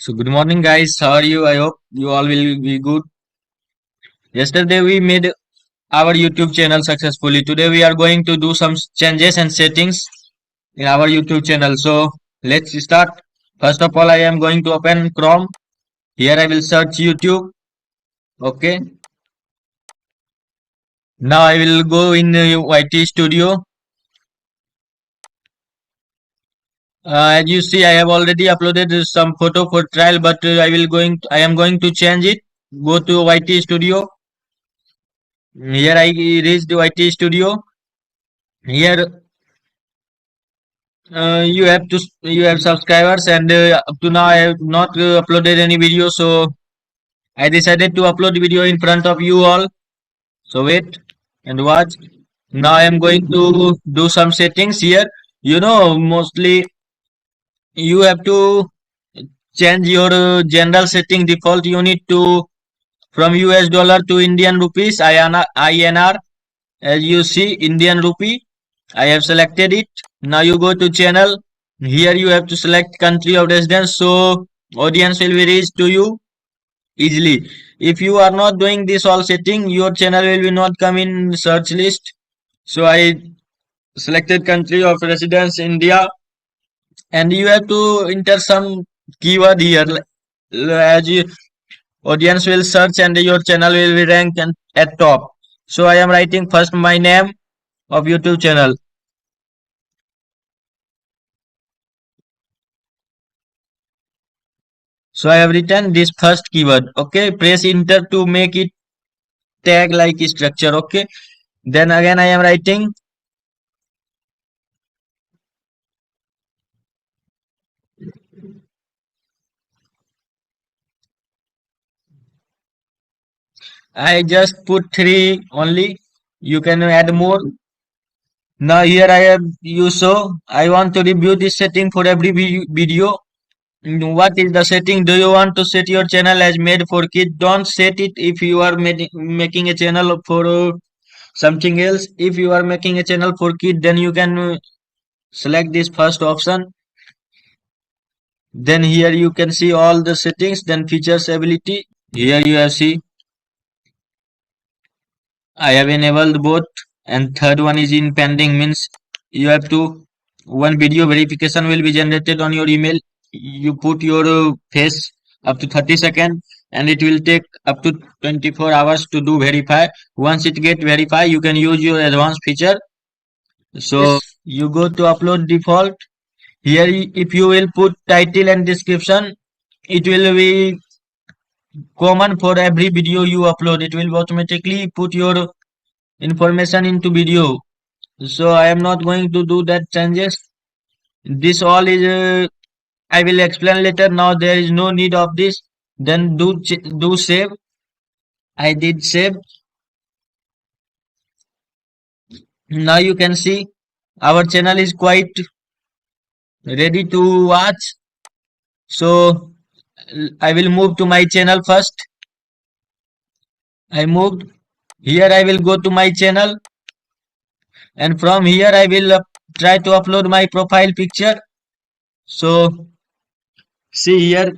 So good morning guys, how are you? I hope you all will be good. Yesterday we made our YouTube channel successfully. Today we are going to do some changes and settings in our YouTube channel. So let's start. First of all, I am going to open Chrome. Here I will search YouTube. Okay. Now I will go in YT Studio. As you see, I have already uploaded some photo for trial, but I am going to change it. Go to YT Studio. Here I reached YT Studio. Here you have subscribers, and up to now I have not uploaded any video, so I decided to upload video in front of you all. So wait and watch. Now I am going to do some settings here. Mostly you have to change your general setting default. You need to from US dollar to Indian rupees, INR. As you see, Indian rupee, I have selected it. Now you go to channel. Here you have to select country of residence, so audience will be reached to you easily. If you are not doing this all setting, your channel will be not come in search list. So I selected country of residence India, and you have to enter some keyword here. As you, audience will search and your channel will be ranked at top. So I am writing first my name of YouTube channel. So I have written this first keyword. Okay, press enter to make it tag like structure. Okay, then again I am writing. I just put three only. You can add more. Now here I have you so I want to review this setting for every video. What is the setting? Do you want to set your channel as made for kids? Don't set it if you are making a channel for something else. If you are making a channel for kids, then you can select this first option. Then here you can see all the settings. Then features ability. Here you have see I have enabled both, and third one is in pending, means you have to one video verification will be generated on your email. You put your face up to 30 seconds, and it will take up to 24 hours to do verify. Once it get verify, you can use your advanced feature. So you go to upload default. Here if you will put title and description, it will be common for every video you upload. It will automatically put your information into video. So I am not going to do that changes. This all is I will explain later. Now there is no need of this. Then do save. I did save. Now you can see our channel is quite ready to watch. So I will move to my channel first. I moved. Here I will go to my channel, and from here I will try to upload my profile picture. So see here,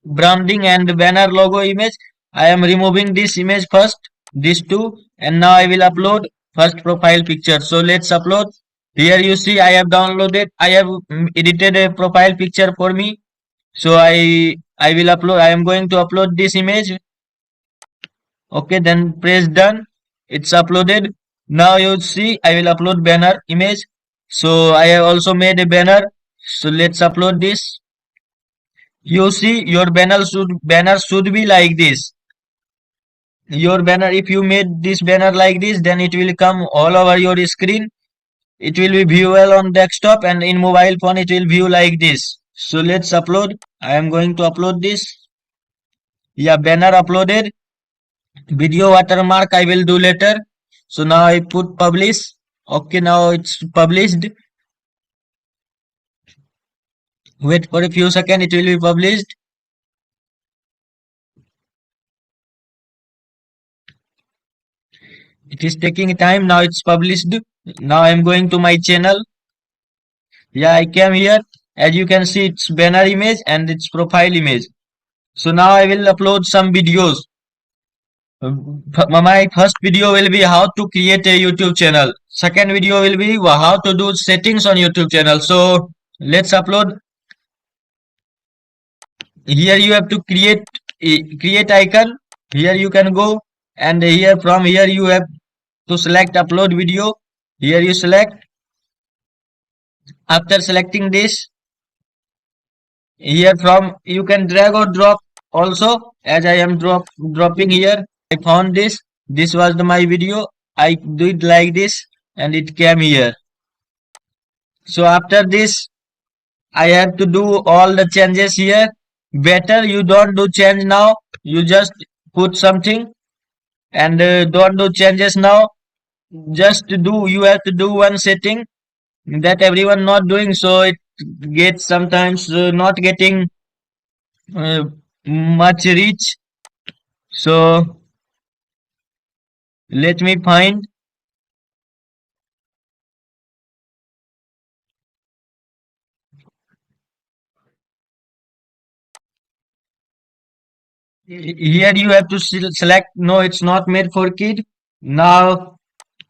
branding and banner logo image. I am removing this image first, these two, and now I will upload first profile picture. So let's upload. Here you see I have downloaded, I have edited a profile picture for me. So I will upload. I am going to upload this image. Okay, then press done. It's uploaded. Now you see I will upload banner image. So I have also made a banner. So let's upload this. You see your banner should be like this. Your banner, if you made this banner like this, then it will come all over your screen. It will be viewable on desktop, and in mobile phone it will view like this. So let's upload. I am going to upload this. Yeah, banner uploaded. Video watermark I will do later. So now I put publish. Okay, now it's published. Wait for a few seconds, it will be published. It is taking time. Now it's published. Now I'm going to my channel. Yeah, I came here. As you can see, it's banner image and it's profile image. So now I will upload some videos. My first video will be how to create a YouTube channel. Second video will be how to do settings on YouTube channel. So let's upload. Here you have to create icon. Here you can go, and here from here you have to select upload video. Here you select. After selecting this, here from you can drag or drop also. As I am dropping here, I found this. This was my video. I do it like this, and it came here. So after this, I have to do all the changes here. Better you don't do change now. You just put something and don't do changes now. Just do. You have to do one setting that everyone not doing, so it gets sometimes not getting uh, much reach. So let me find. Here you have to select. No, it's not made for kid. Now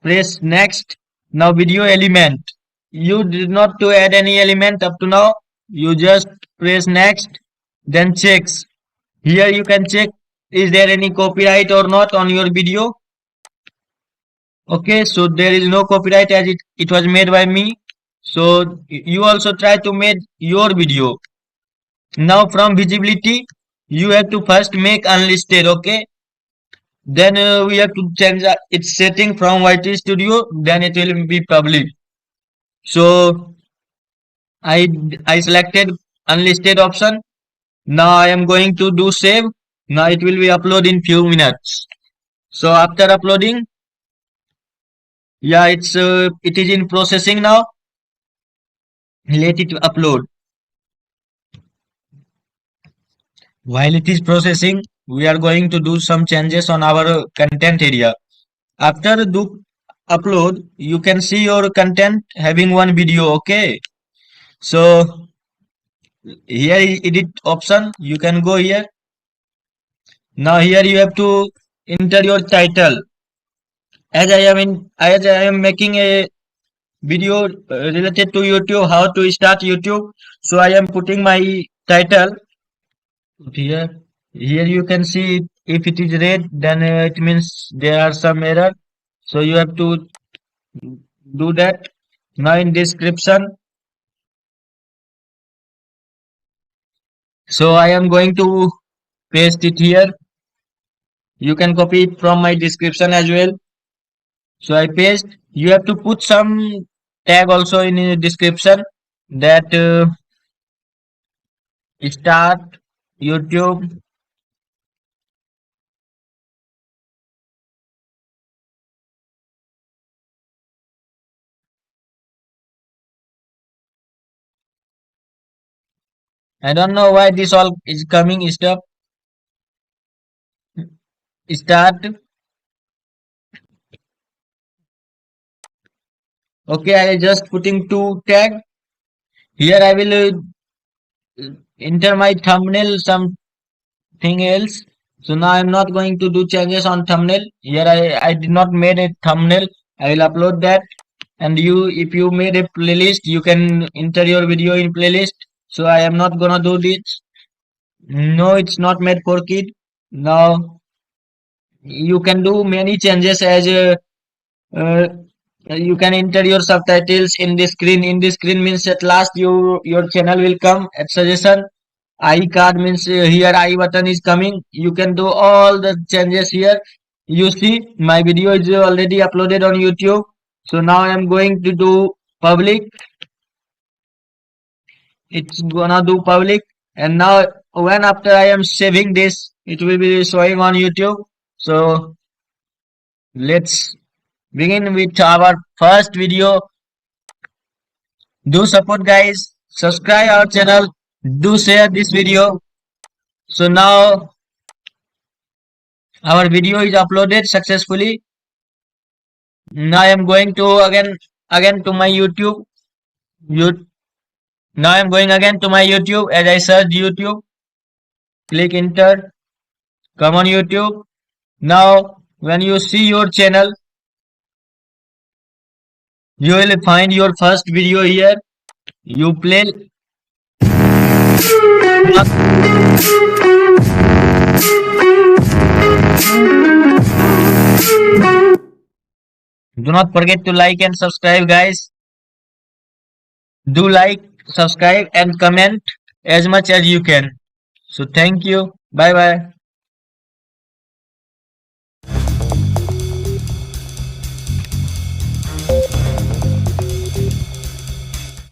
press next. Now video element. You did not to add any element up to now. You just press next. Then checks. Here you can check is there any copyright or not on your video. Okay, so there is no copyright as it was made by me. So you also try to make your video. Now from visibility, you have to first make unlisted. Okay, then we have to change its setting from YT Studio. Then it will be public. So I I selected unlisted option. Now I am going to do save. Now it will be upload in few minutes. So after uploading, yeah, it is in processing now. Let it upload. While it is processing, we are going to do some changes on our content area. After do upload, you can see your content having one video. Okay, so here is edit option. You can go here. Now here you have to enter your title. As I am making a video related to YouTube, how to start YouTube. So I am putting my title here. Here you can see if it is red, then it means there are some error. So you have to do that. Now in description, so I am going to paste it here. You can copy it from my description as well. So I paste. You have to put some tag also in the description that start YouTube. I don't know why this all is coming stuff. Start. Okay, I just putting two tag. Here I will enter my thumbnail something else. So now I'm not going to do changes on thumbnail. Here I did not made a thumbnail. I will upload that. And you, if you made a playlist, you can enter your video in playlist. So I am not gonna do this. No, it's not made for kid. Now you can do many changes as uh, you can enter your subtitles in the screen. In the screen means at last your channel will come at suggestion. I card means here I button is coming. You can do all the changes here. You see my video is already uploaded on YouTube. So now I am going to do public. It's gonna do public. And now when after I am saving this, it will be showing on YouTube. So let's begin with our first video. Do support guys. Subscribe our channel. Do share this video. So now our video is uploaded successfully. Now I am going to again to my YouTube. You now I am going again to my YouTube as I search YouTube. click enter, come on YouTube. Now when you see your channel, you will find your first video here. You play. Do not forget to like and subscribe, guys. Do like, subscribe, and comment as much as you can. So thank you. Bye bye.